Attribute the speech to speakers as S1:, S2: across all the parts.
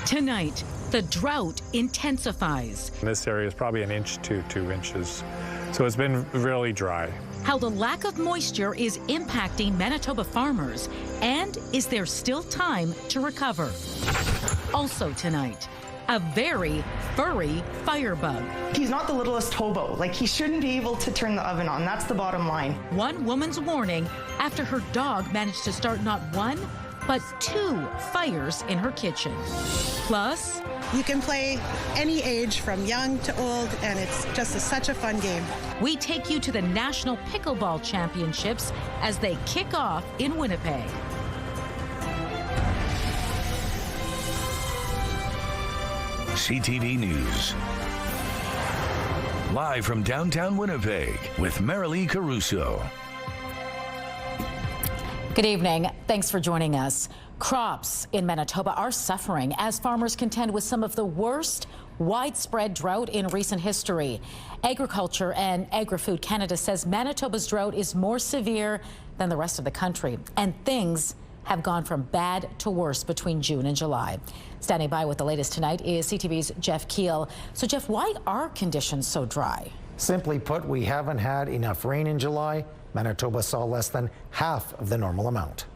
S1: Tonight, the drought intensifies.
S2: This area is probably an inch to 2 inches, so it's been really dry.
S1: How the lack of moisture is impacting Manitoba farmers, and is there still time to recover? Also tonight, a very furry firebug.
S3: He's not the littlest hobo. Like, he shouldn't be able to turn the oven on. That's the bottom line.
S1: One woman's warning after her dog managed to start not one, but 2 fires in her kitchen. Plus,
S4: you can play any age from young to old, and it's just such a fun game.
S1: We take you to the National Pickleball Championships as they kick off in Winnipeg.
S5: CTV News. Live from downtown Winnipeg with Marilee Caruso.
S1: Good evening. Thanks for joining us. Crops in Manitoba are suffering as farmers contend with some of the worst widespread drought in recent history. Agriculture and Agri-Food Canada says Manitoba's drought is more severe than the rest of the country, and things have gone from bad to worse between June and July. Standing by with the latest tonight is CTV's Jeff Keel. So Jeff, why are conditions so dry?
S6: Simply put, we haven't had enough rain in July. Manitoba saw less than half of the normal amount.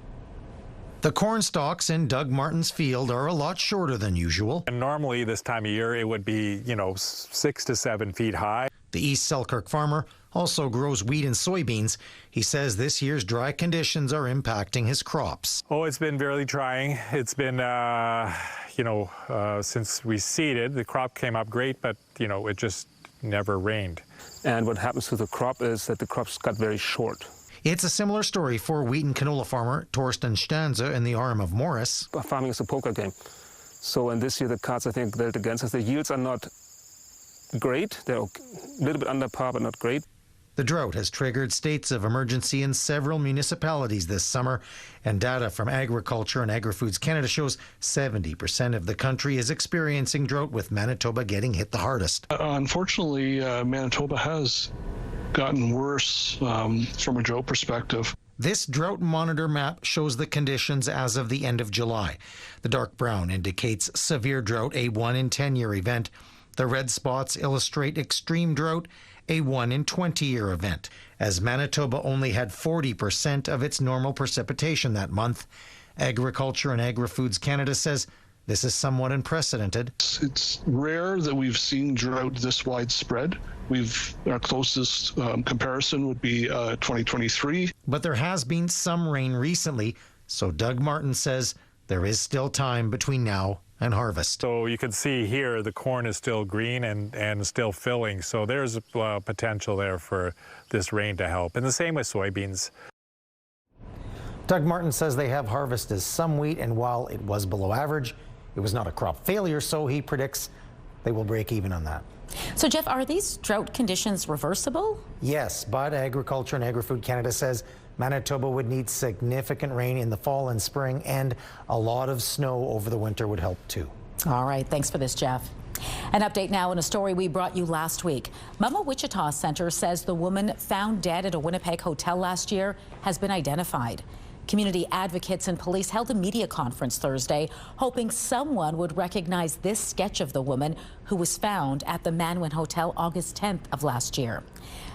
S6: The corn stalks in Doug Martin's field are a lot shorter than usual.
S2: And normally this time of year it would be, 6 to 7 feet high.
S6: The East Selkirk farmer also grows wheat and soybeans. He says this year's dry conditions are impacting his crops.
S2: Oh, it's been really trying. It's been, since we seeded, the crop came up great, but, it just never rained.
S7: And what happens to the crop is that the crops got very short.
S6: It's a similar story for wheat and canola farmer Torsten Stanze in the arm of Morris.
S7: Farming is a poker game. So in this year, the cards, I think, dealt against us. The yields are not great. They're a little bit under par, but not great.
S6: The drought has triggered states of emergency in several municipalities this summer, and data from Agriculture and Agri-Foods Canada shows 70% of the country is experiencing drought, with Manitoba getting hit the hardest.
S8: Unfortunately, Manitoba has gotten worse from a drought perspective.
S6: This drought monitor map shows the conditions as of the end of July. The dark brown indicates severe drought, a 1 in 10-year event. The red spots illustrate extreme drought, a 1 in 20-year event, as Manitoba only had 40% of its normal precipitation that month. Agriculture and Agri-Foods Canada says this is somewhat unprecedented.
S8: It's rare that we've seen drought this widespread. Our closest comparison would be 2023.
S6: But there has been some rain recently, so Doug Martin says there is still time between now and harvest.
S2: So you can see here the corn is still green and still filling, so there's potential there for this rain to help. And the same with soybeans.
S6: Doug Martin says they have harvested some wheat, and while it was below average, it was not a crop failure, so he predicts they will break even on that.
S1: So Jeff, are these drought conditions reversible?
S6: Yes, but Agriculture and Agri-Food Canada says Manitoba would need significant rain in the fall and spring, and a lot of snow over the winter would help too.
S1: All right, thanks for this, Jeff. An update now in a story we brought you last week. Mama Wichita Center says the woman found dead at a Winnipeg hotel last year has been identified. Community advocates and police held a media conference Thursday, hoping someone would recognize this sketch of the woman who was found at the Manwin Hotel August 10th of last year.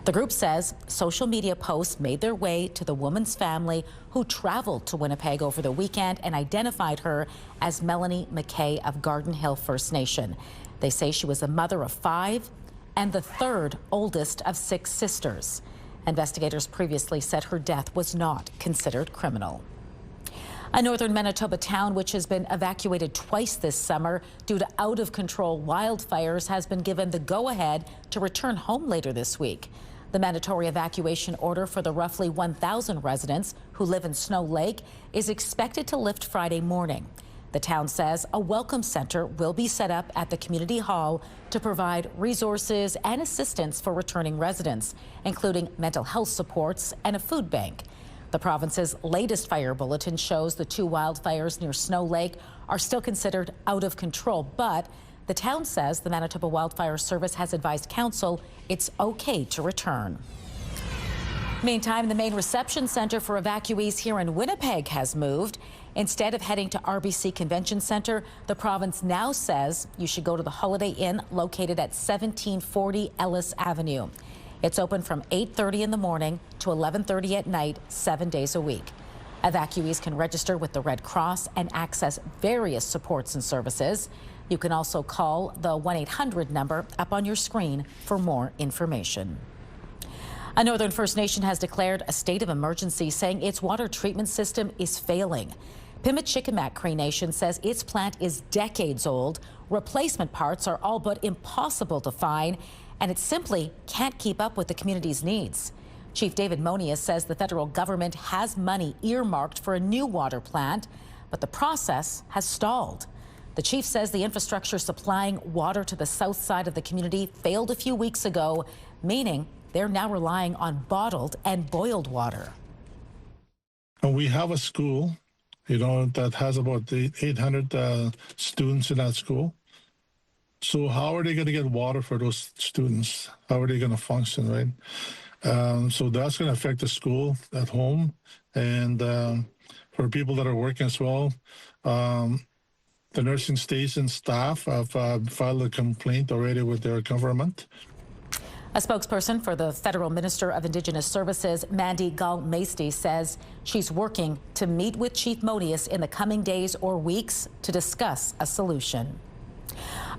S1: The group says social media posts made their way to the woman's family, who traveled to Winnipeg over the weekend and identified her as Melanie McKay of Garden Hill First Nation. They say she was a mother of 5 and the 3rd oldest of 6 sisters. Investigators previously said her death was not considered criminal. A northern Manitoba town which has been evacuated twice this summer due to out-of-control wildfires has been given the go-ahead to return home later this week. The mandatory evacuation order for the roughly 1,000 residents who live in Snow Lake is expected to lift Friday morning. The town says a welcome center will be set up at the community hall to provide resources and assistance for returning residents, including mental health supports and a food bank. The province's latest fire bulletin shows the 2 wildfires near Snow Lake are still considered out of control, but the town says the Manitoba Wildfire Service has advised council it's okay to return. Meantime, the main reception center for evacuees here in Winnipeg has moved. Instead of heading to RBC Convention Center, the province now says you should go to the Holiday Inn located at 1740 Ellis Avenue. It's open from 8:30 in the morning to 11:30 at night, 7 days a week. Evacuees can register with the Red Cross and access various supports and services. You can also call the 1-800 number up on your screen for more information. A Northern First Nation has declared a state of emergency, saying its water treatment system is failing. Pimachikamak Cree Nation says its plant is decades old, replacement parts are all but impossible to find, and it simply can't keep up with the community's needs. Chief David Monius says the federal government has money earmarked for a new water plant, but the process has stalled. The chief says the infrastructure supplying water to the south side of the community failed a few weeks ago, meaning they're now relying on bottled and boiled water.
S9: And we have a school, that has about 800 students in that school. So how are they going to get water for those students? How are they going to function, right? So that's going to affect the school at home, and for people that are working as well. The nursing station staff have filed a complaint already with their government.
S1: A spokesperson for the Federal Minister of Indigenous Services, Mandy Gall-Maisty, says she's working to meet with Chief Monius in the coming days or weeks to discuss a solution.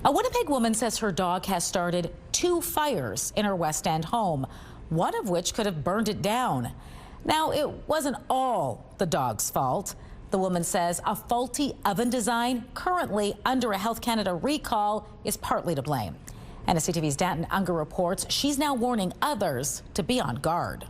S1: A Winnipeg woman says her dog has started 2 fires in her West End home, one of which could have burned it down. Now, it wasn't all the dog's fault. The woman says a faulty oven design currently under a Health Canada recall is partly to blame. And as CTV's Danton Unger reports, she's now warning others to be on guard.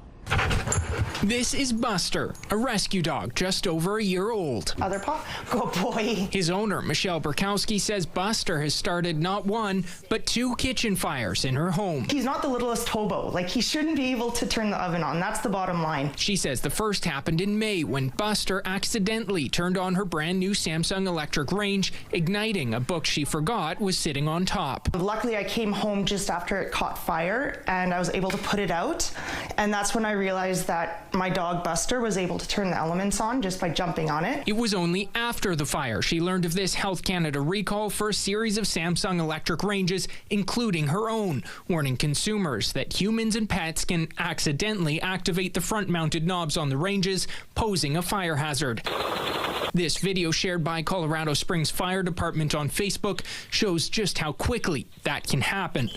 S10: This is Buster, a rescue dog just over a year old.
S3: Other paw? Good boy.
S10: His owner, Michelle Burkowski, says Buster has started not 1, but 2 kitchen fires in her home.
S3: He's not the littlest hobo. Like, he shouldn't be able to turn the oven on. That's the bottom line.
S10: She says the first happened in May when Buster accidentally turned on her brand new Samsung electric range, igniting a book she forgot was sitting on top.
S3: Luckily, I came home just after it caught fire, and I was able to put it out. And that's when I realized that my dog Buster was able to turn the elements on just by jumping on it.
S10: It was only after the fire she learned of this Health Canada recall for a series of Samsung electric ranges, including her own, warning consumers that humans and pets can accidentally activate the front-mounted knobs on the ranges, posing a fire hazard. This video shared by Colorado Springs Fire Department on Facebook shows just how quickly that can happen.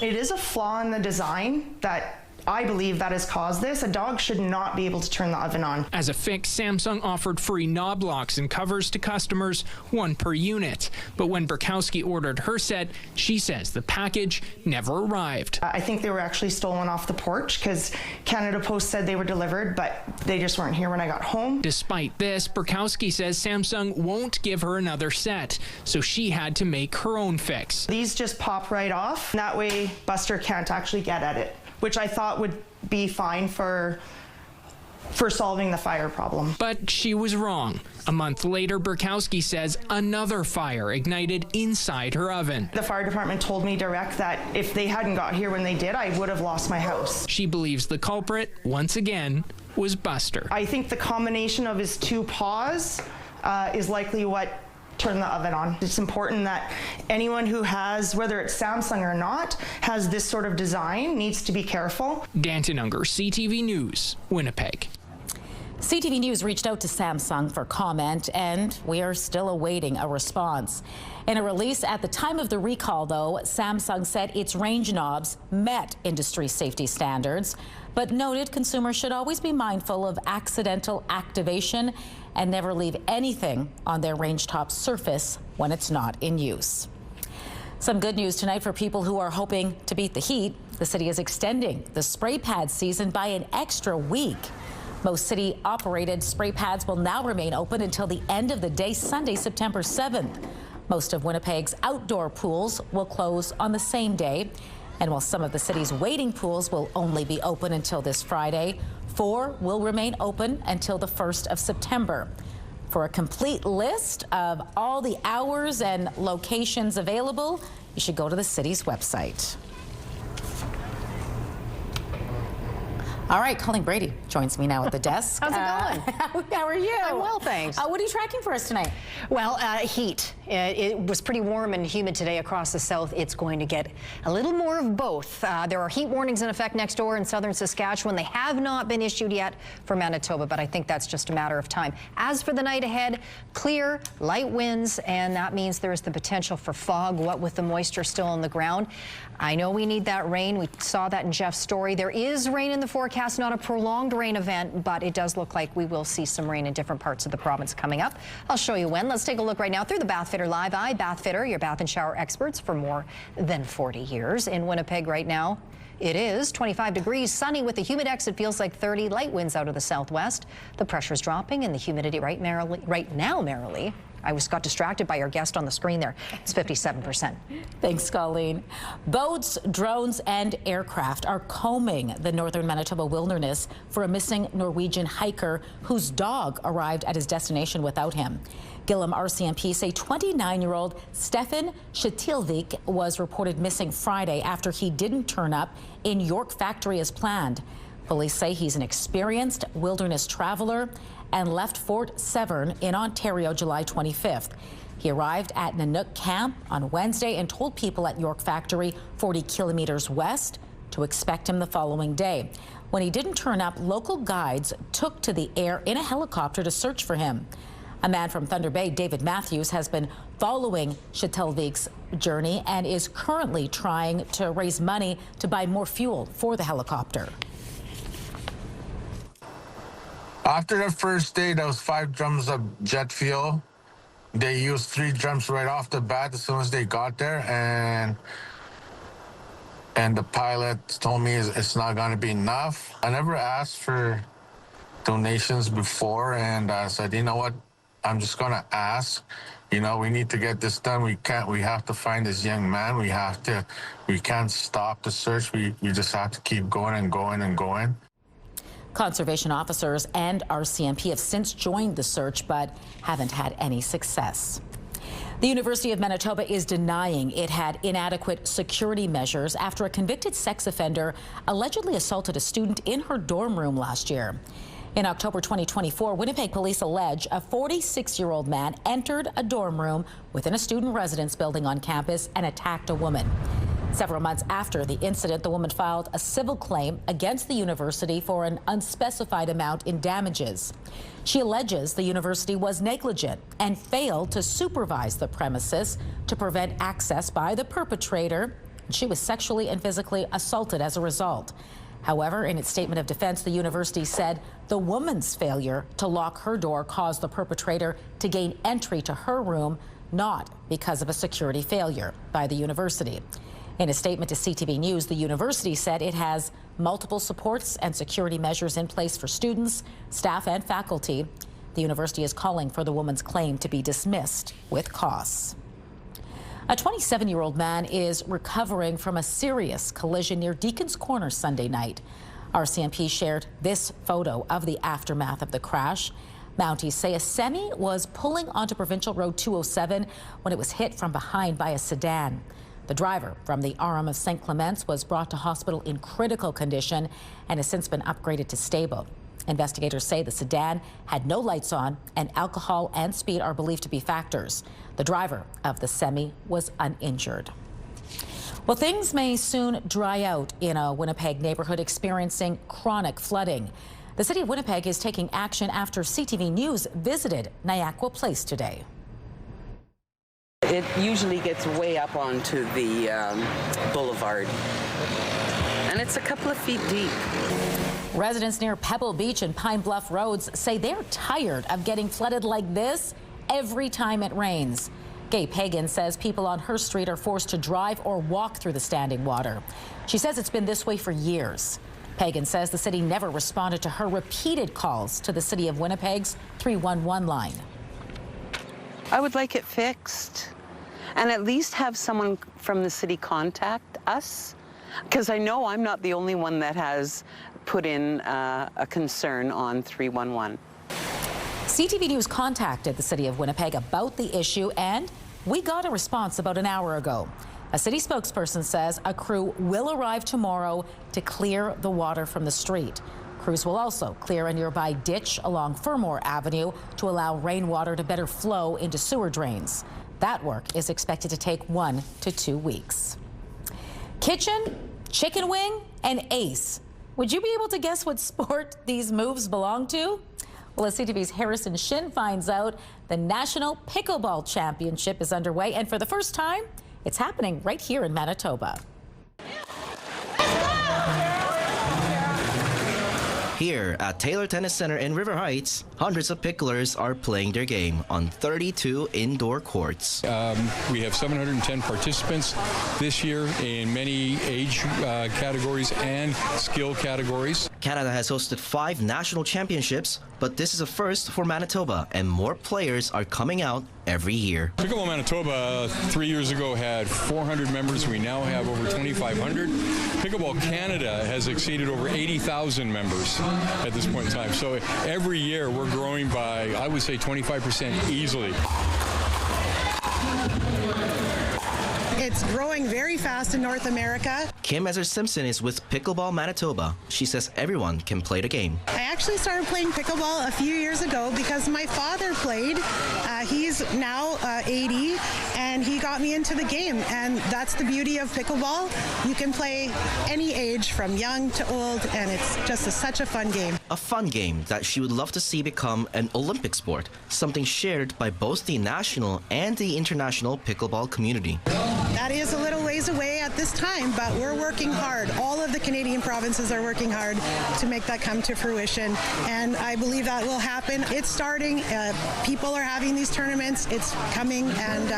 S3: It is a flaw in the design that I believe that has caused this. A dog should not be able to turn the oven on.
S10: As a fix, Samsung offered free knob locks and covers to customers, 1 per unit. But when Burkowski ordered her set, she says the package never arrived.
S3: I think they were actually stolen off the porch because Canada Post said they were delivered, but they just weren't here when I got home.
S10: Despite this, Burkowski says Samsung won't give her another set, so she had to make her own fix.
S3: These just pop right off. That way Buster can't actually get at it, which I thought would be fine for solving the fire problem.
S10: But she was wrong. A month later, Burkowski says another fire ignited inside her oven.
S3: The fire department told me direct that if they hadn't got here when they did, I would have lost my house.
S10: She believes the culprit, once again, was Buster.
S3: I think the combination of his 2 paws is likely what turned the oven on. It's important that anyone who has, whether it's Samsung or not, has this sort of design needs to be careful.
S10: Danton Unger, CTV News, Winnipeg.
S1: CTV News reached out to Samsung for comment, and we are still awaiting a response. In a release at the time of the recall, though, Samsung said its range knobs met industry safety standards, but noted consumers should always be mindful of accidental activation and never leave anything on their range top surface when it's not in use. Some good news tonight for people who are hoping to beat the heat. The city is extending the spray pad season by an extra week. Most city-operated spray pads will now remain open until the end of the day, Sunday, September 7th. Most of Winnipeg's outdoor pools will close on the same day. And while some of the city's wading pools will only be open until this Friday, 4 will remain open until the 1st of September. For a complete list of all the hours and locations available, you should go to the city's website. All right, Colleen Brady joins me now at the desk.
S11: How's it going?
S1: How are you?
S11: I'm well, thanks.
S1: What are you tracking for us tonight?
S11: Well, heat. It was pretty warm and humid today across the south. It's going to get a little more of both. There are heat warnings in effect next door in southern Saskatchewan. They have not been issued yet for Manitoba, but I think that's just a matter of time. As for the night ahead, clear, light winds, and that means there is the potential for fog, what with the moisture still on the ground. I know we need that rain. We saw that in Jeff's story. There is rain in the forecast, not a prolonged rain event, but it does look like we will see some rain in different parts of the province coming up. I'll show you when. Let's take a look right now through the Bathfitter Live Eye. Bathfitter, your bath and shower experts for more than 40 years. In Winnipeg right now, it is 25 degrees, sunny with the humidex. It feels like 30, light winds out of the southwest. The pressure's dropping and the humidity right now, merrily. I got distracted by our guest on the screen there. It's 57%.
S1: Thanks, Colleen. Boats, drones, and aircraft are combing the northern Manitoba wilderness for a missing Norwegian hiker whose dog arrived at his destination without him. Gillam RCMP say 29-year-old Stefan Shetilvik was reported missing Friday after he didn't turn up in York Factory as planned. Police say he's an experienced wilderness traveler and left Fort Severn in Ontario July 25th. He arrived at Nanook Camp on Wednesday and told people at York Factory, 40 kilometers west, to expect him the following day. When he didn't turn up, local guides took to the air in a helicopter to search for him. A man from Thunder Bay, David Matthews, has been following Shetilvik's journey and is currently trying to raise money to buy more fuel for the helicopter.
S12: After the first day, there was 5 drums of jet fuel. They used 3 drums right off the bat as soon as they got there, and the pilot told me it's not going to be enough. I never asked for donations before, and I said, you know what, I'm just going to ask. You know, we need to get this done. We have to find this young man. We can't stop the search. We just have to keep going and going and going.
S1: Conservation officers and RCMP have since joined the search but haven't had any success. The University of Manitoba is denying it had inadequate security measures after a convicted sex offender allegedly assaulted a student in her dorm room last year. In October 2024, Winnipeg police allege a 46-year-old man entered a dorm room within a student residence building on campus and attacked a woman. Several months after the incident, the woman filed a civil claim against the university for an unspecified amount in damages. She alleges the university was negligent and failed to supervise the premises to prevent access by the perpetrator. She was sexually and physically assaulted as a result. However, in its statement of defense, the university said the woman's failure to lock her door caused the perpetrator to gain entry to her room, not because of a security failure by the university. In a statement to CTV News, the university said it has multiple supports and security measures in place for students, staff, and faculty. The university is calling for the woman's claim to be dismissed with costs. A 27-year-old man is recovering from a serious collision near Deacon's Corner Sunday night. RCMP shared this photo of the aftermath of the crash. Mounties say a semi was pulling onto Provincial Road 207 when it was hit from behind by a sedan. The driver from the RM of St. Clements was brought to hospital in critical condition and has since been upgraded to stable. Investigators say the sedan had no lights on and alcohol and speed are believed to be factors. The driver of the semi was uninjured. Well, things may soon dry out in a Winnipeg neighborhood experiencing chronic flooding. The city of Winnipeg is taking action after CTV News visited Nyaqua Place today.
S13: It usually gets way up onto the boulevard, and it's a couple of feet deep.
S1: Residents near Pebble Beach and Pine Bluff Roads say they're tired of getting flooded like this every time it rains. Gay Pagan says people on her street are forced to drive or walk through the standing water. She says it's been this way for years. Pagan says the city never responded to her repeated calls to the City of Winnipeg's 311 line.
S13: I would like it fixed and at least have someone from the city contact us, because I know I'm not the only one that has put in a concern on 311.
S1: CTV News contacted the City of Winnipeg about the issue and we got a response about an hour ago. A city spokesperson says a crew will arrive tomorrow to clear the water from the street. Crews will also clear a nearby ditch along Fermor Avenue to allow rainwater to better flow into sewer drains. That work is expected to take 1 to 2 weeks. Kitchen, chicken wing, and ace. Would you be able to guess what sport these moves belong to? Well, as CTV's Harrison Shin finds out, the National Pickleball Championship is underway, and for the first time, it's happening right here in Manitoba.
S14: Here at Taylor Tennis Center in River Heights, hundreds of picklers are playing their game on 32 indoor courts.
S15: We have 710 participants this year in many age categories and skill categories.
S14: Canada has hosted 5 national championships, but this is a first for Manitoba, and more players are coming out every year.
S15: Pickleball Manitoba 3 years ago had 400 members. We now have over 2,500. Pickleball Canada has exceeded over 80,000 members at this point in time. So every year we're growing by, I would say, 25% easily.
S4: It's growing very fast in North America.
S14: Kim Ezer-Simpson is with Pickleball Manitoba. She says everyone can play the game.
S4: I actually started playing pickleball a few years ago because my father played. He's now 80, and he got me into the game. And that's the beauty of pickleball. You can play any age from young to old, and it's just such a fun game.
S14: A fun game that she would love to see become an Olympic sport, something shared by both the national and the international pickleball community.
S4: That is a little ways away at this time, but we're working hard. All of the Canadian provinces are working hard to make that come to fruition, and I believe that will happen. It's starting. People are having these tournaments. It's coming, and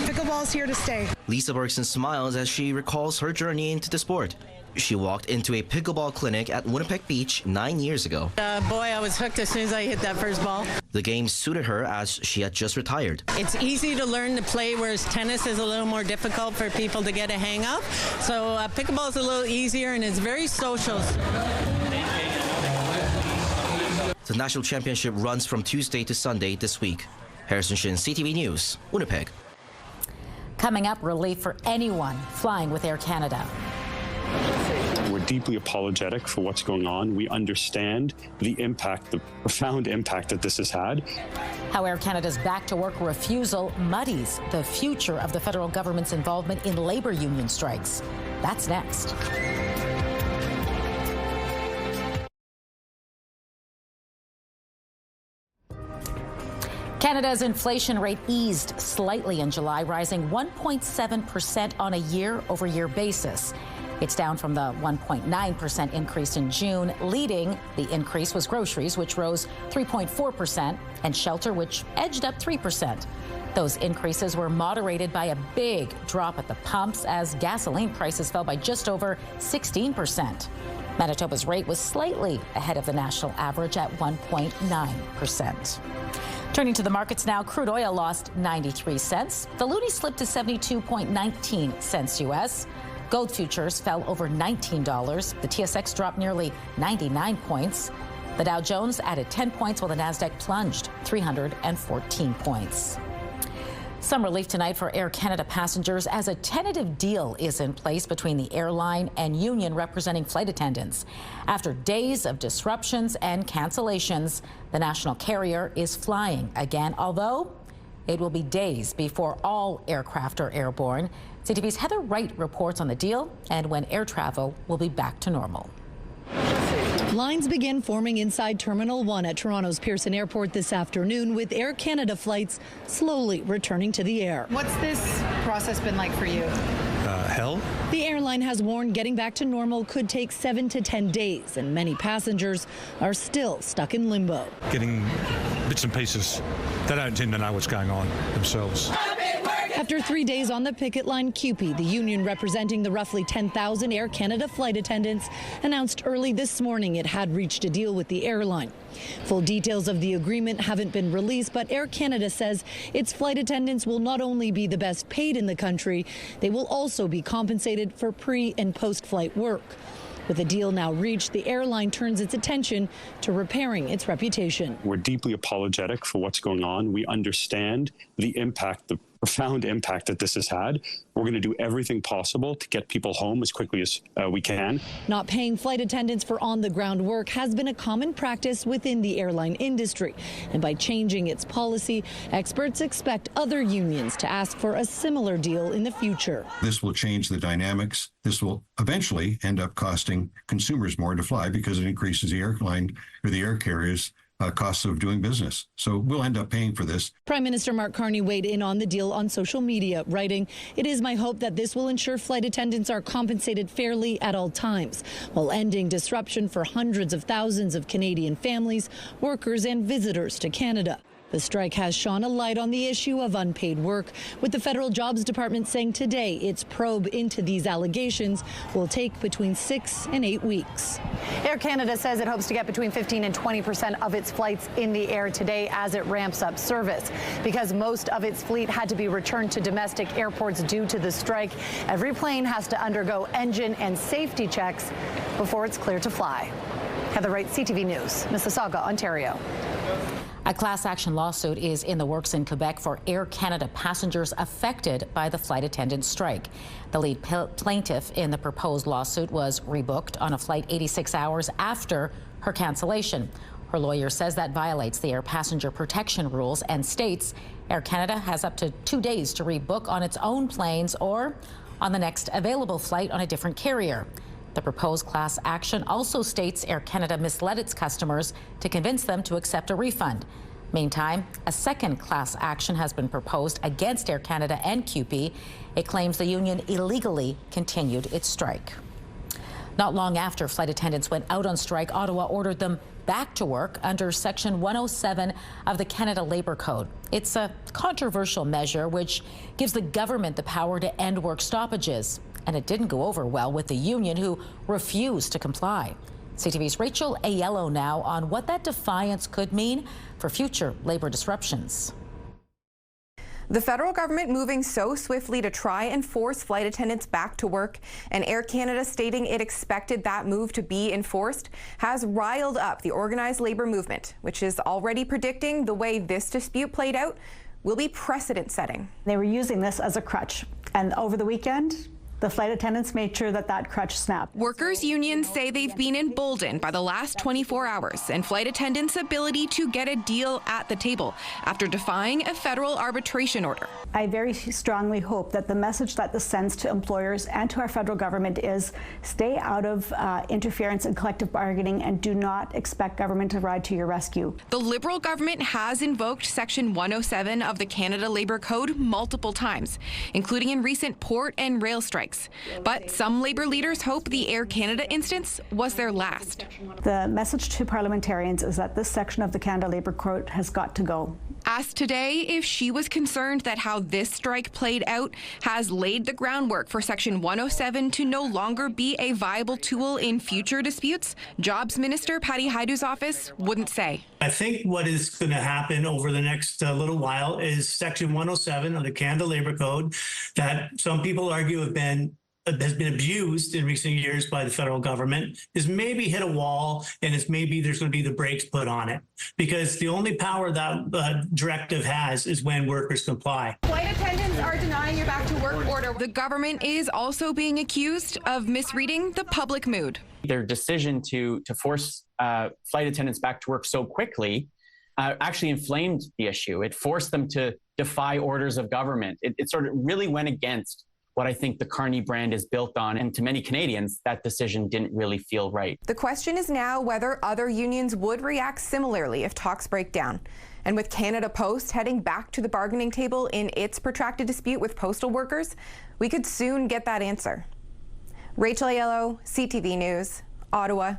S4: pickleball is here to stay.
S14: Lisa Bergson smiles as she recalls her journey into the sport. She walked into a pickleball clinic at Winnipeg Beach 9 years ago.
S16: Boy, I was hooked as soon as I hit that first ball.
S14: The game suited her as she had just retired.
S16: It's easy to learn to play, whereas tennis is a little more difficult for people to get a hang of. So pickleball is a little easier, and it's very social.
S14: The national championship runs from Tuesday to Sunday this week. Harrison Shin, CTV News, Winnipeg.
S1: Coming up, relief for anyone flying with Air Canada.
S17: We're deeply apologetic for what's going on. We understand the impact, the profound impact that this has had.
S1: How Air Canada's back to work refusal muddies the future of the federal government's involvement in labor union strikes. That's next. Canada's inflation rate eased slightly in July, rising 1.7% on a year-over-year basis. It's down from the 1.9% increase in June. Leading the increase was groceries, which rose 3.4%, and shelter, which edged up 3%. Those increases were moderated by a big drop at the pumps as gasoline prices fell by just over 16%. Manitoba's rate was slightly ahead of the national average at 1.9%. Turning to the markets now, crude oil lost 93 cents. The loonie slipped to 72.19 cents U.S. Gold futures fell over $19. The TSX dropped nearly 99 points. The Dow Jones added 10 points while the Nasdaq plunged 314 points. Some relief tonight for Air Canada passengers as a tentative deal is in place between the airline and union representing flight attendants. After days of disruptions and cancellations, the national carrier is flying again, although it will be days before all aircraft are airborne. CTV's Heather Wright reports on the deal and when air travel will be back to normal.
S18: Lines begin forming inside Terminal 1 at Toronto's Pearson Airport this afternoon, with Air Canada flights slowly returning to the air.
S19: What's this process been like for you?
S18: Hell? The airline has warned getting back to normal could take 7 to 10 days, and many passengers are still stuck in limbo.
S20: Getting bits and pieces. They don't seem to know what's going on themselves.
S18: After 3 days on the picket line, CUPE, the union representing the roughly 10,000 Air Canada flight attendants, announced early this morning it had reached a deal with the airline. Full details of the agreement haven't been released, but Air Canada says its flight attendants will not only be the best paid in the country, they will also be compensated for pre- and post-flight work. With the deal now reached, the airline turns its attention to repairing its reputation.
S17: We're deeply apologetic for what's going on. We understand the impact, the profound impact that this has had. We're going to do everything possible to get people home as quickly as we can.
S18: Not paying flight attendants for on-the-ground work has been a common practice within the airline industry. And by changing its policy, experts expect other unions to ask for a similar deal in the future.
S21: This will change the dynamics. This will eventually end up costing consumers more to fly because it increases the airline or the air carriers' costs of doing business. So we'll end up paying for this.
S18: Prime Minister Mark Carney weighed in on the deal on social media, writing, "It is my hope that this will ensure flight attendants are compensated fairly at all times, while ending disruption for hundreds of thousands of Canadian families, workers and visitors to Canada." The strike has shone a light on the issue of unpaid work, with the Federal Jobs Department saying today its probe into these allegations will take between 6 and 8 weeks.
S22: Air Canada says it hopes to get between 15 and 20% of its flights in the air today as it ramps up service. Because most of its fleet had to be returned to domestic airports due to the strike, every plane has to undergo engine and safety checks before it's clear to fly. Heather Wright, CTV News, Mississauga, Ontario.
S1: A class action lawsuit is in the works in Quebec for Air Canada passengers affected by the flight attendant strike. The lead plaintiff in the proposed lawsuit was rebooked on a flight 86 hours after her cancellation. Her lawyer says that violates the air passenger protection rules and states Air Canada has up to 2 days to rebook on its own planes or on the next available flight on a different carrier. The proposed class action also states Air Canada misled its customers to convince them to accept a refund. Meantime, a second class action has been proposed against Air Canada and CUPE. It claims the union illegally continued its strike. Not long after flight attendants went out on strike, Ottawa ordered them back to work under Section 107 of the Canada Labour Code. It's a controversial measure which gives the government the power to end work stoppages. And it didn't go over well with the union, who refused to comply. CTV's Rachel Aiello now on what that defiance could mean for future labor disruptions.
S23: The federal government moving so swiftly to try and force flight attendants back to work, and Air Canada stating it expected that move to be enforced, has riled up the organized labor movement, which is already predicting the way this dispute played out will be precedent-setting.
S24: They were using this as a crutch, and over the weekend, the flight attendants made sure that that crutch snapped.
S23: Workers' unions say they've been emboldened by the last 24 hours and flight attendants' ability to get a deal at the table after defying a federal arbitration order.
S24: I very strongly hope that the message that this sends to employers and to our federal government is stay out of interference in collective bargaining and do not expect government to ride to your rescue.
S23: The Liberal government has invoked Section 107 of the Canada Labour Code multiple times, including in recent port and rail strikes. But some Labour leaders hope the Air Canada instance was their last.
S24: The message to parliamentarians is that this section of the Canada Labour Code has got to go.
S23: Asked today if she was concerned that how this strike played out has laid the groundwork for Section 107 to no longer be a viable tool in future disputes, Jobs Minister Patty Hajdu's office wouldn't say.
S25: I think what is going to happen over the next little while is Section 107 of the Canada Labour Code that some people argue has been abused in recent years by the federal government, is maybe hit a wall, and it's maybe there's going to be the brakes put on it. Because the only power that directive has is when workers comply.
S23: Flight attendants are denying your back to work order. The government is also being accused of misreading the public mood.
S26: Their decision to force flight attendants back to work so quickly actually inflamed the issue. It forced them to defy orders of government. It sort of really went against what I think the Carney brand is built on. And to many Canadians, that decision didn't really feel right.
S23: The question is now whether other unions would react similarly if talks break down. And with Canada Post heading back to the bargaining table in its protracted dispute with postal workers, we could soon get that answer. Rachel Aiello, CTV News, Ottawa.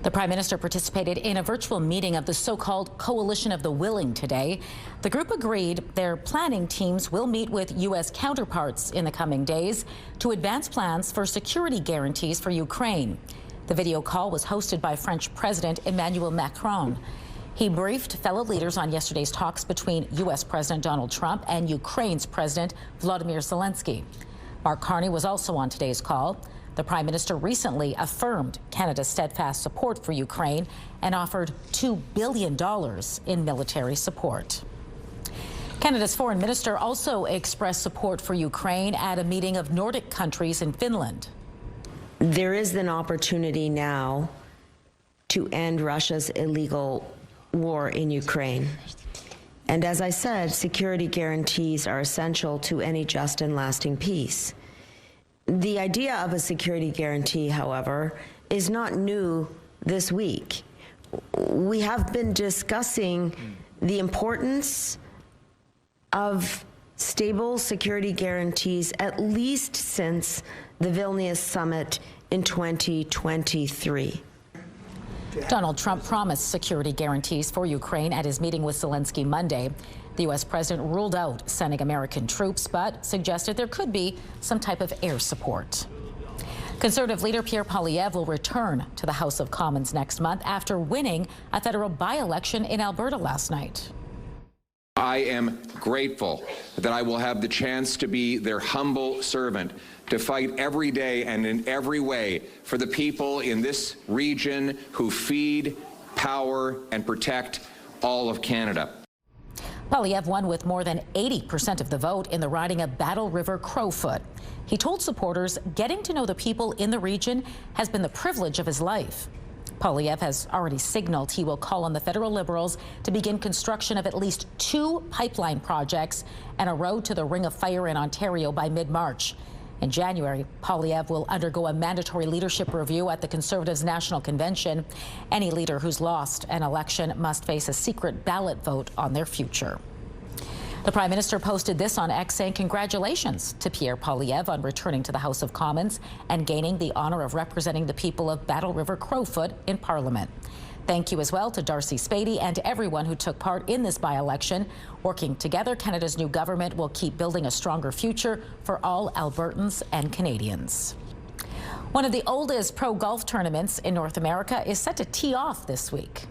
S1: The Prime Minister participated in a virtual meeting of the so-called Coalition of the Willing today. The group agreed their planning teams will meet with U.S. counterparts in the coming days to advance plans for security guarantees for Ukraine. The video call was hosted by French President Emmanuel Macron. He briefed fellow leaders on yesterday's talks between U.S. President Donald Trump and Ukraine's President Volodymyr Zelensky. Mark Carney was also on today's call. The Prime Minister recently affirmed Canada's steadfast support for Ukraine and offered $2 billion in military support. Canada's foreign minister also expressed support for Ukraine at a meeting of Nordic countries in Finland.
S2: There is an opportunity now to end Russia's illegal war in Ukraine. And as I said, security guarantees are essential to any just and lasting peace. The idea of a security guarantee, however, is not new this week. We have been discussing the importance of stable security guarantees at least since the Vilnius summit in 2023.
S1: Donald Trump promised security guarantees for Ukraine at his meeting with Zelensky Monday. The U.S. president ruled out sending American troops, but suggested there could be some type of air support. Conservative leader Pierre Poilievre will return to the House of Commons next month after winning a federal by-election in Alberta last night.
S5: I am grateful that I will have the chance to be their humble servant, to fight every day and in every way for the people in this region who feed, power, and protect all of Canada.
S1: Poilievre won with more than 80% of the vote in the riding of Battle River Crowfoot. He told supporters getting to know the people in the region has been the privilege of his life. Poilievre has already signaled he will call on the federal Liberals to begin construction of at least 2 pipeline projects and a road to the Ring of Fire in Ontario by mid-March. In January, Poilievre will undergo a mandatory leadership review at the Conservatives' National Convention. Any leader who's lost an election must face a secret ballot vote on their future. The Prime Minister posted this on X, saying congratulations to Pierre Poilievre on returning to the House of Commons and gaining the honour of representing the people of Battle River Crowfoot in Parliament. Thank you as well to Darcy Spady and to everyone who took part in this by-election. Working together, Canada's new government will keep building a stronger future for all Albertans and Canadians. One of the oldest pro golf tournaments in North America is set to tee off this week.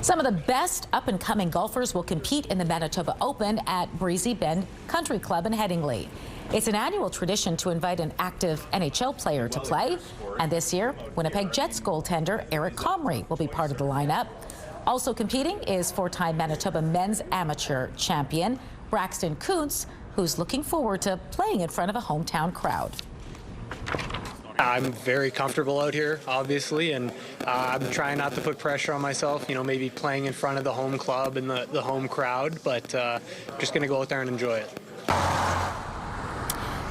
S1: Some of the best up-and-coming golfers will compete in the Manitoba Open at Breezy Bend Country Club in Headingley. It's an annual tradition to invite an active NHL player to play, and this year, Winnipeg Jets goaltender Eric Comrie will be part of the lineup. Also competing is 4-time Manitoba men's amateur champion Braxton Kuntz, who's looking forward to playing in front of a hometown crowd.
S6: I'm very comfortable out here, obviously, and I'm trying not to put pressure on myself, maybe playing in front of the home club and the home crowd, but I'm just going to go out there and enjoy it.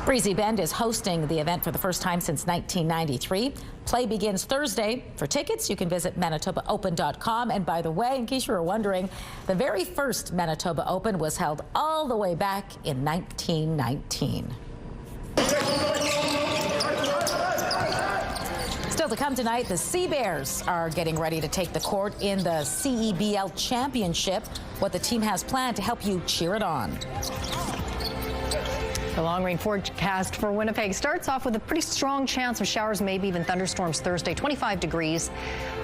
S1: Breezy Bend is hosting the event for the first time since 1993. Play begins Thursday. For tickets, you can visit manitobaopen.com. And by the way, in case you were wondering, the very first Manitoba Open was held all the way back in 1919. Still to come tonight, the Sea Bears are getting ready to take the court in the CEBL Championship. What the team has planned to help you cheer it on.
S11: The long-range forecast for Winnipeg starts off with a pretty strong chance of showers, maybe even thunderstorms Thursday, 25 degrees.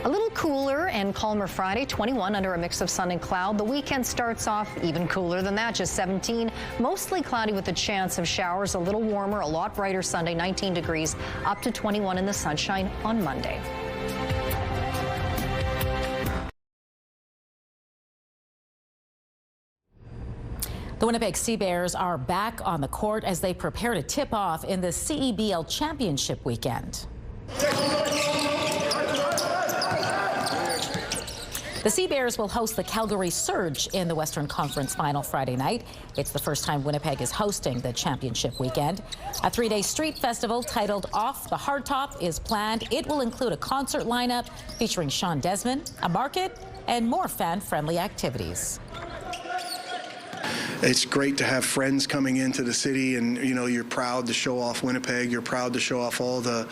S11: A little cooler and calmer Friday, 21 under a mix of sun and cloud. The weekend starts off even cooler than that, just 17. Mostly cloudy with a chance of showers, a little warmer, a lot brighter Sunday, 19 degrees, up to 21 in the sunshine on Monday.
S1: The Winnipeg Sea Bears are back on the court as they prepare to tip off in the CEBL Championship weekend. The Sea Bears will host the Calgary Surge in the Western Conference Final Friday night. It's the first time Winnipeg is hosting the championship weekend. A 3-day street festival titled Off the Hardtop is planned. It will include a concert lineup featuring Sean Desmond, a market, and more fan-friendly activities.
S7: It's great to have friends coming into the city, and you're proud to show off Winnipeg. You're proud to show off all the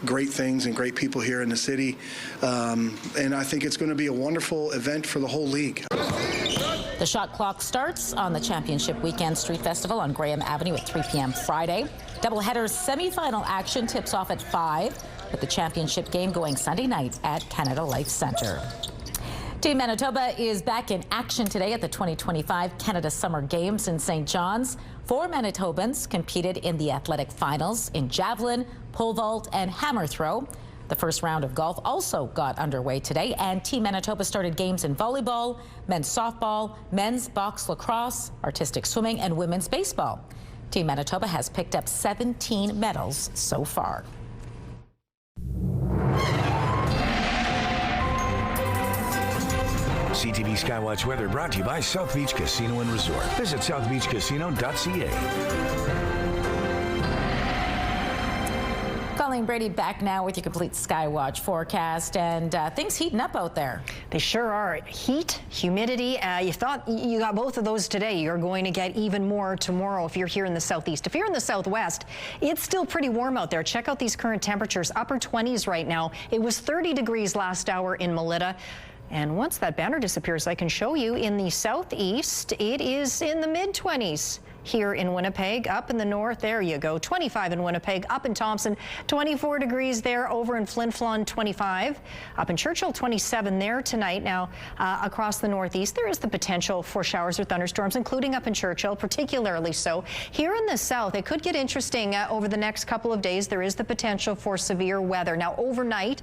S7: great things and great people here in the city. And I think it's going to be a wonderful event for the whole league.
S1: The shot clock starts on the championship weekend street festival on Graham Avenue at 3 p.m. Friday. Doubleheader semifinal action tips off at 5, with the championship game going Sunday night at Canada Life Centre. Team Manitoba is back in action today at the 2025 Canada Summer Games in St. John's. 4 Manitobans competed in the athletic finals in javelin, pole vault, and hammer throw. The first round of golf also got underway today, and Team Manitoba started games in volleyball, men's softball, men's box lacrosse, artistic swimming, and women's baseball. Team Manitoba has picked up 17 medals so far.
S3: CTV Skywatch weather brought to you by South Beach Casino and Resort. Visit southbeachcasino.ca.
S1: Colleen Brady back now with your complete Skywatch forecast, and things heating up out there.
S11: They sure are. Heat, humidity. You thought you got both of those today. You're going to get even more tomorrow if you're here in the southeast. If you're in the southwest, it's still pretty warm out there. Check out these current temperatures, upper 20s right now. It was 30 degrees last hour in Melita. And once that banner disappears, I can show you in the southeast, it is in the mid-20s. Here in Winnipeg, up in the north, there you go, 25 in Winnipeg, up in Thompson, 24 degrees there, over in Flin Flon, 25, up in Churchill, 27 there tonight. Now, across the northeast, there is the potential for showers or thunderstorms, including up in Churchill, particularly so. Here in the south, it could get interesting over the next couple of days. There is the potential for severe weather. Now, overnight,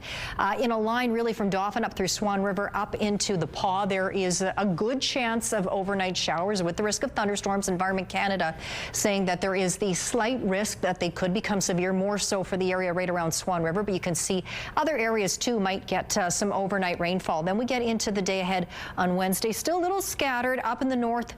S11: in a line really from Dauphin up through Swan River up into the Paw, there is a good chance of overnight showers with the risk of thunderstorms. Environment Canada saying that there is the slight risk that they could become severe, more so for the area right around Swan River, but you can see other areas too might get some overnight rainfall. Then we get into the day ahead on Wednesday, still a little scattered up in the north,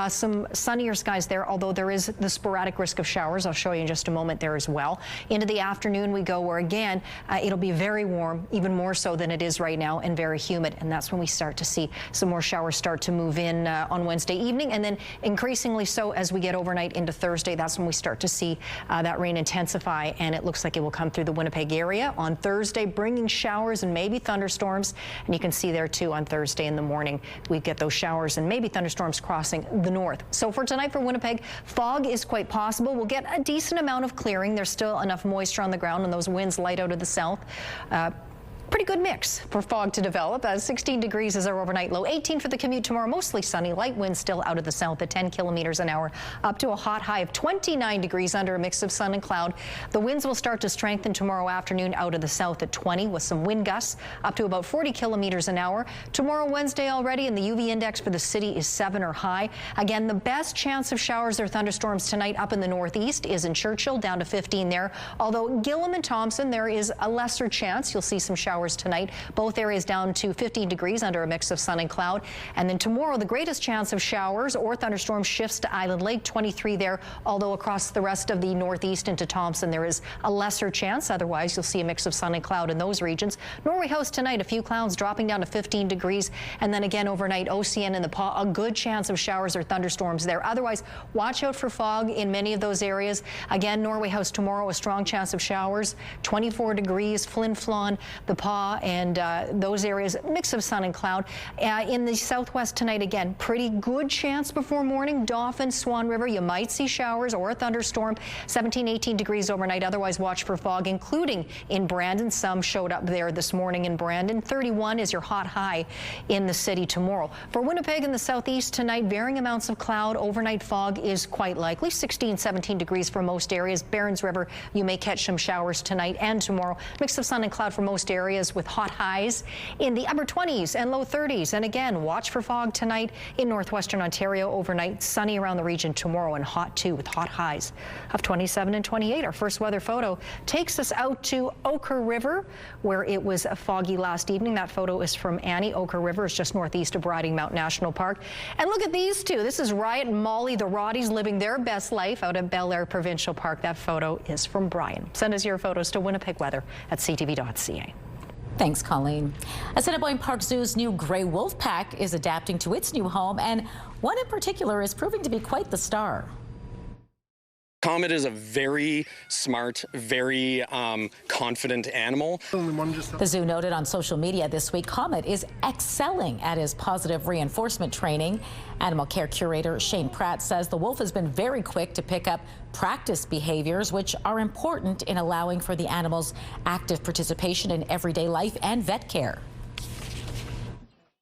S11: some sunnier skies there, although there is the sporadic risk of showers. I'll show you in just a moment there as well. Into the afternoon we go, where again it'll be very warm, even more so than it is right now, and very humid, and that's when we start to see some more showers start to move in on Wednesday evening, and then increasingly so as we get overnight into Thursday. That's when we start to see that rain intensify, and it looks like it will come through the Winnipeg area on Thursday, bringing showers and maybe thunderstorms. And you can see there too on Thursday in the morning we get those showers and maybe thunderstorms crossing the north. So for tonight for Winnipeg, fog is quite possible. We'll get a decent amount of clearing. There's still enough moisture on the ground, and those winds light out of the south. Pretty good mix for fog to develop. 16 degrees is our overnight low. 18 for the commute tomorrow. Mostly sunny. Light winds still out of the south at 10 kilometers an hour, up to a hot high of 29 degrees under a mix of sun and cloud. The winds will start to strengthen tomorrow afternoon out of the south at 20, with some wind gusts up to about 40 kilometers an hour. Tomorrow, Wednesday already, and the UV index for the city is 7 or high. Again, the best chance of showers or thunderstorms tonight up in the northeast is in Churchill, down to 15 there. Although Gillam and Thompson, there is a lesser chance. You'll see some showers tonight. Both areas down to 15 degrees under a mix of sun and cloud. And then tomorrow, the greatest chance of showers or thunderstorms shifts to Island Lake, 23 there, although across the rest of the northeast into Thompson, there is a lesser chance. Otherwise, you'll see a mix of sun and cloud in those regions. Norway House tonight, a few clouds dropping down to 15 degrees. And then again, overnight, OCN and the Paw, a good chance of showers or thunderstorms there. Otherwise, watch out for fog in many of those areas. Again, Norway House tomorrow, a strong chance of showers, 24 degrees, Flin Flon, the Paw, and those areas, mix of sun and cloud. In the southwest tonight, again, pretty good chance before morning. Dauphin, Swan River, you might see showers or a thunderstorm. 17, 18 degrees overnight. Otherwise, watch for fog, including in Brandon. Some showed up there this morning in Brandon. 31 is your hot high in the city tomorrow. For Winnipeg in the southeast tonight, varying amounts of cloud. Overnight fog is quite likely. 16, 17 degrees for most areas. Barons River, you may catch some showers tonight and tomorrow. Mix of sun and cloud for most areas, with hot highs in the upper 20s and low 30s. And again, watch for fog tonight in northwestern Ontario overnight. Sunny around the region tomorrow, and hot too, with hot highs of 27 and 28. Our first weather photo takes us out to Ochre River, where it was foggy last evening. That photo is from Annie. Ochre River is just northeast of Riding Mount National Park. And look at these two. This is Riot and Molly, the Roddies, living their best life out at Bel Air Provincial Park. That photo is from Brian. Send us your photos to Winnipeg Weather at ctv.ca.
S1: Thanks, Colleen. Assiniboine Park Zoo's new gray wolf pack is adapting to its new home, and one in particular is proving to be quite the star.
S8: Comet is a very smart, very confident animal.
S1: The zoo noted on social media this week Comet is excelling at his positive reinforcement training. Animal care curator Shane Pratt says the wolf has been very quick to pick up practice behaviors, which are important in allowing for the animal's active participation in everyday life and vet care.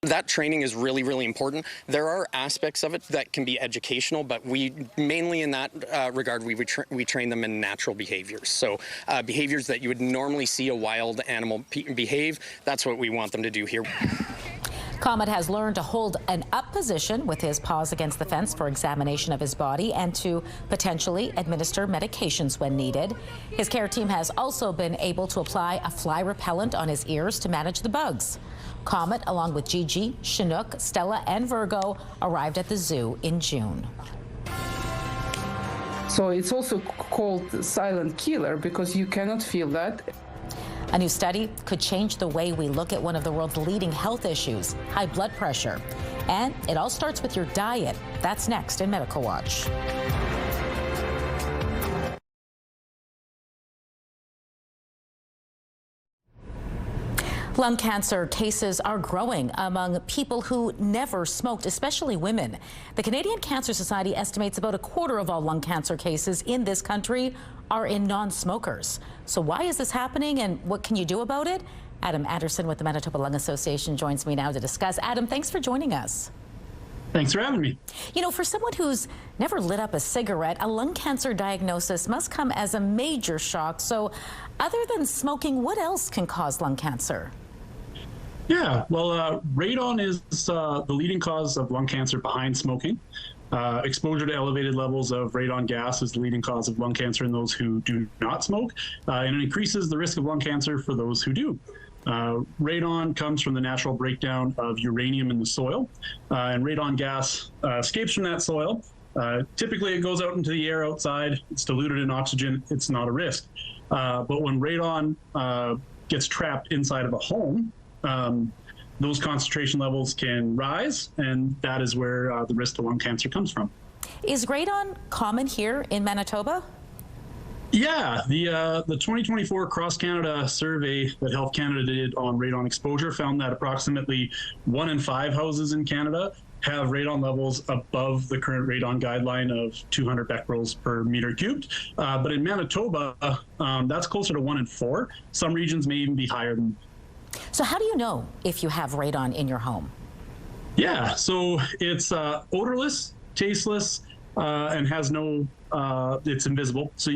S8: that training is really, really important. There are aspects of it that can be educational, but we mainly in that regard, we train them in natural behaviors. So behaviors that you would normally see a wild animal behave, that's what we want them to do here.
S1: Comet has learned to hold an up position with his paws against the fence for examination of his body and to potentially administer medications when needed. His care team has also been able to apply a fly repellent on his ears to manage the bugs. Comet, along with Gigi, Chinook, Stella, and Virgo, arrived at the zoo in June.
S4: So it's also called silent killer because you cannot feel that.
S1: A new study could change the way we look at one of the world's leading health issues, high blood pressure. And it all starts with your diet. That's next in Medical Watch. Lung cancer cases are growing among people who never smoked, especially women. The Canadian Cancer Society estimates about a quarter of all lung cancer cases in this country are in non-smokers. So why is this happening and what can you do about it? Adam Anderson with the Manitoba Lung Association joins me now to discuss. Adam, thanks for joining us.
S9: Thanks for having me.
S1: You know, for someone who's never lit up a cigarette, a lung cancer diagnosis must come as a major shock. So other than smoking, what else can cause lung cancer?
S9: Yeah, well, radon is the leading cause of lung cancer behind smoking. Exposure to elevated levels of radon gas is the leading cause of lung cancer in those who do not smoke, and it increases the risk of lung cancer for those who do. Radon comes from the natural breakdown of uranium in the soil, and radon gas escapes from that soil. Typically, it goes out into the air outside. It's diluted in oxygen. It's not a risk. But when radon gets trapped inside of a home, those concentration levels can rise, and that is where the risk to lung cancer comes from.
S1: Is radon common here in Manitoba?
S9: Yeah, the 2024 Cross Canada survey that Health Canada did on radon exposure found that approximately 1 in 5 houses in Canada have radon levels above the current radon guideline of 200 becquerels per meter cubed. But in Manitoba, that's closer to 1 in 4. Some regions may even be higher than.
S1: So how do you know if you have radon in your home?
S9: Yeah, so it's odorless, tasteless, and has no, it's invisible. So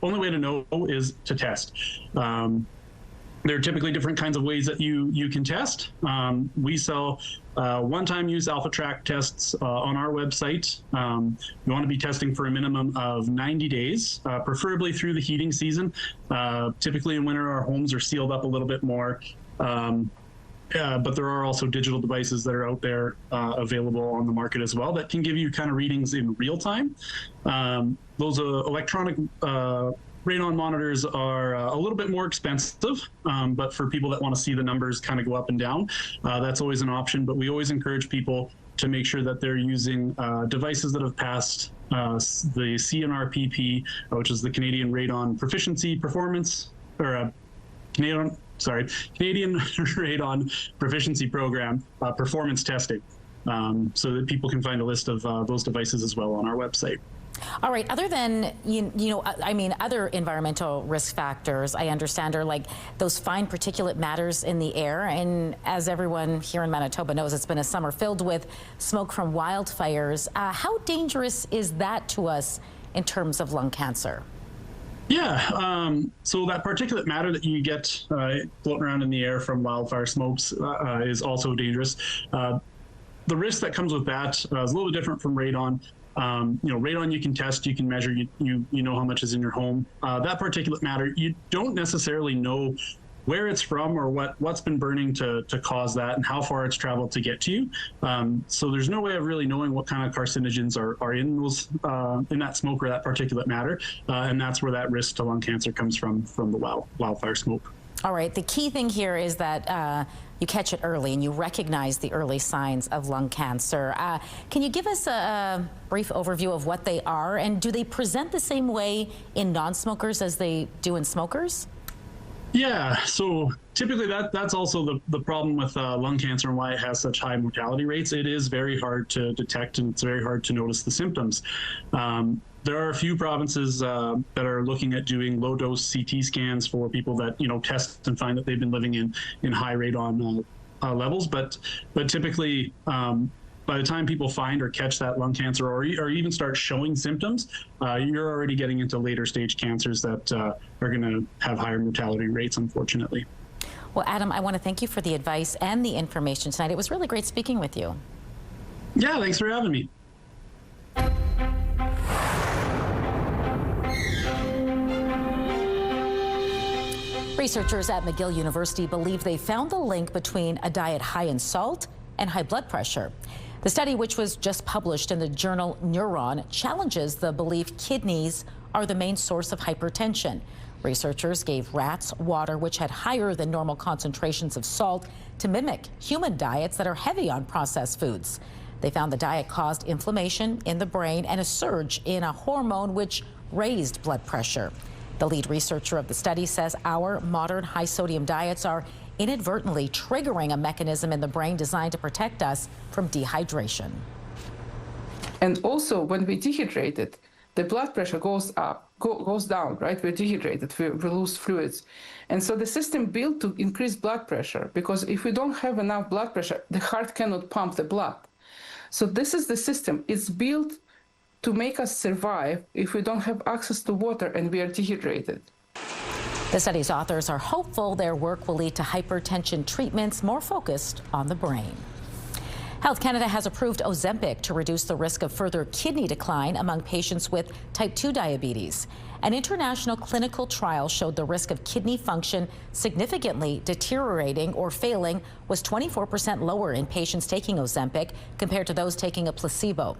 S9: only way to know is to test. There are typically different kinds of ways that you can test. We sell one-time use alpha track tests on our website. You want to be testing for a minimum of 90 days, preferably through the heating season. Typically in winter, our homes are sealed up a little bit more. But there are also digital devices that are out there available on the market as well that can give you kind of readings in real time. Those electronic radon monitors are a little bit more expensive, but for people that want to see the numbers kind of go up and down, that's always an option. But we always encourage people to make sure that they're using devices that have passed the CNRPP, which is the Canadian Radon Proficiency Performance, or Canadian Radon Proficiency Program performance testing, so that people can find a list of those devices as well on our website.
S1: All right, other than, other environmental risk factors, I understand, are like those fine particulate matters in the air. And as everyone here in Manitoba knows, it's been a summer filled with smoke from wildfires. How dangerous is that to us in terms of lung cancer?
S9: Yeah, so that particulate matter that you get floating around in the air from wildfire smokes is also dangerous. The risk that comes with that is a little bit different from radon. Radon you can test, you can measure, you know how much is in your home. That particulate matter, you don't necessarily know where it's from or what's been burning to cause that and how far it's traveled to get to you. So there's no way of really knowing what kind of carcinogens are in those in that smoke or that particulate matter, and that's where that risk to lung cancer comes from the wildfire smoke.
S1: All right, the key thing here is that you catch it early and you recognize the early signs of lung cancer. Can you give us a brief overview of what they are, and do they present the same way in non-smokers as they do in smokers?
S9: Yeah, so typically that's also the problem with lung cancer and why it has such high mortality rates. It is very hard to detect, and it's very hard to notice the symptoms. There are a few provinces that are looking at doing low-dose CT scans for people that test and find that they've been living in high radon levels, but typically by the time people find or catch that lung cancer or even start showing symptoms, you're already getting into later stage cancers that are going to have higher mortality rates, unfortunately.
S1: Well, Adam, I want to thank you for the advice and the information tonight. It was really great speaking with you.
S9: Yeah, thanks for having me.
S1: Researchers at McGill University believe they found the link between a diet high in salt and high blood pressure. The study, which was just published in the journal Neuron, challenges the belief kidneys are the main source of hypertension. Researchers gave rats water which had higher than normal concentrations of salt to mimic human diets that are heavy on processed foods. They found the diet caused inflammation in the brain and a surge in a hormone which raised blood pressure. The lead researcher of the study says our modern high-sodium diets are inadvertently triggering a mechanism in the brain designed to protect us from dehydration.
S4: And also, when we dehydrated, the blood pressure goes up, goes down, right? We're dehydrated, we lose fluids. And so the system built to increase blood pressure, because if we don't have enough blood pressure, the heart cannot pump the blood. So this is the system. It's built to make us survive if we don't have access to water and we are dehydrated.
S1: The study's authors are hopeful their work will lead to hypertension treatments more focused on the brain. Health Canada has approved Ozempic to reduce the risk of further kidney decline among patients with type 2 diabetes. An international clinical trial showed the risk of kidney function significantly deteriorating or failing was 24% lower in patients taking Ozempic compared to those taking a placebo.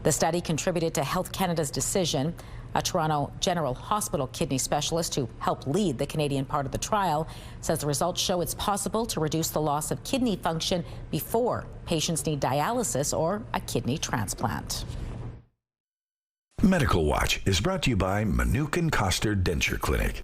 S1: The study contributed to Health Canada's decision. A Toronto General Hospital kidney specialist who helped lead the Canadian part of the trial says the results show it's possible to reduce the loss of kidney function before patients need dialysis or a kidney transplant.
S3: Medical Watch is brought to you by Manukin Koster Denture Clinic.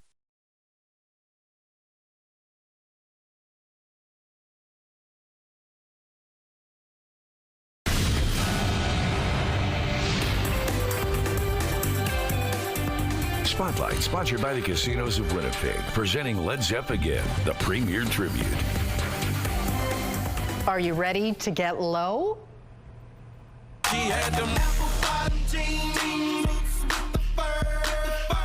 S3: Spotlight, sponsored by the Casinos of Winnipeg, presenting Led Zepp again, the premier tribute.
S11: Are you ready to get low?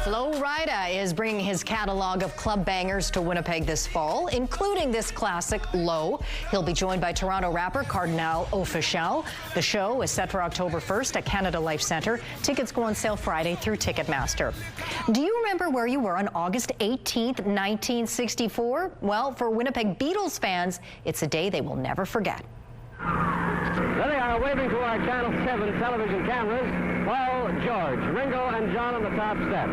S11: Flo Rida is bringing his catalog of club bangers to Winnipeg this fall, including this classic, Low. He'll be joined by Toronto rapper Cardinal Offishall. The show is set for October 1st at Canada Life Centre. Tickets go on sale Friday through Ticketmaster. Do you remember where you were on August 18th, 1964? Well, for Winnipeg Beatles fans, it's a day they will never forget.
S10: There they are, waving to our Channel 7 television cameras, while George, Ringo, and John on the top step.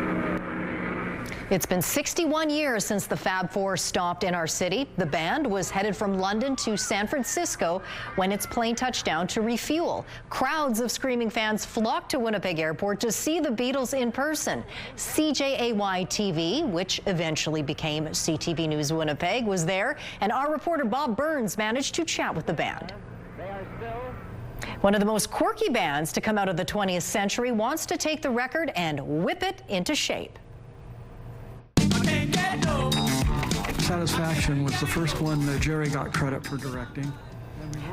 S11: It's been 61 years since the Fab Four stopped in our city. The band was headed from London to San Francisco when its plane touched down to refuel. Crowds of screaming fans flocked to Winnipeg Airport to see the Beatles in person. CJAY-TV, which eventually became CTV News Winnipeg, was there, and our reporter Bob Burns managed to chat with the band. One of the most quirky bands to come out of the 20th century wants to take the record and whip it into shape.
S12: Satisfaction was the first one that Jerry got credit for directing.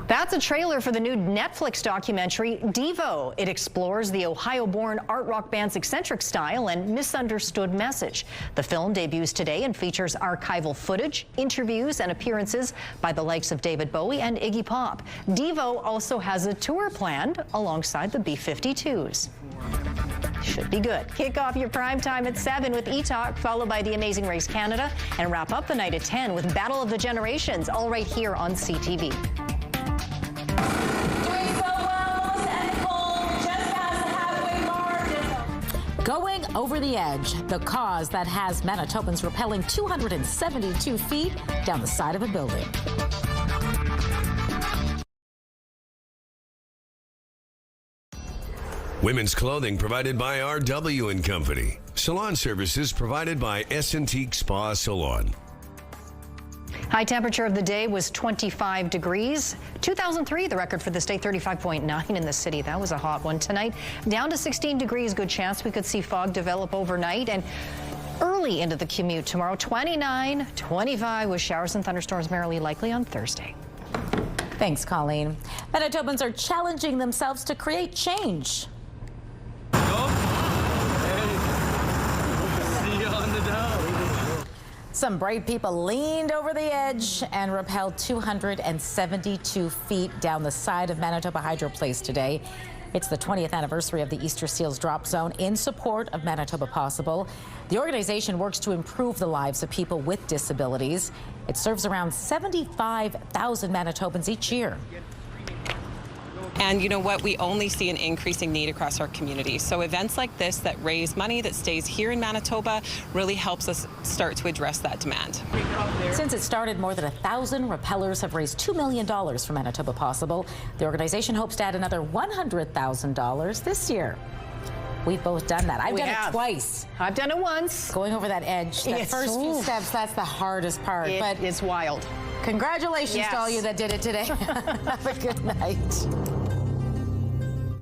S11: That's a trailer for the new Netflix documentary, Devo. It explores the Ohio-born art rock band's eccentric style and misunderstood message. The film debuts today and features archival footage, interviews, and appearances by the likes of David Bowie and Iggy Pop. Devo also has a tour planned alongside the B-52s. Should be good. Kick off your prime time at 7 with E-Talk, followed by The Amazing Race Canada, and wrap up the night at 10 with Battle of the Generations, all right here on CTV.
S1: Going over the edge, the cause that has Manitobans rappelling 272 feet down the side of a building.
S13: Women's clothing provided by RW & Company. Salon services provided by S&T Spa Salon.
S11: High temperature of the day was 25 degrees. 2003, the record for this day, 35.9 in the city. That was a hot one. Tonight, down to 16 degrees. Good chance we could see fog develop overnight. And early into the commute tomorrow, 29, 25 with showers and thunderstorms merely likely on Thursday.
S1: Thanks, Colleen. Manitobans are challenging themselves to create change. Some brave people leaned over the edge and rappelled 272 feet down the side of Manitoba Hydro Place today. It's the 20th anniversary of the Easter Seals drop zone in support of Manitoba Possible. The organization works to improve the lives of people with disabilities. It serves around 75,000 Manitobans each year.
S14: And you know what? We only see an increasing need across our community. So events like this that raise money that stays here in Manitoba really helps us start to address that demand.
S1: Since it started, more than 1,000 rappellers have raised $2 million for Manitoba Possible. The organization hopes to add another $100,000 this year. We've both done that. I've done it twice.
S11: I've done it once.
S1: Going over that edge, that first few steps, that's the hardest part.
S11: It's wild.
S1: Congratulations to all you that did it today. Have a good night.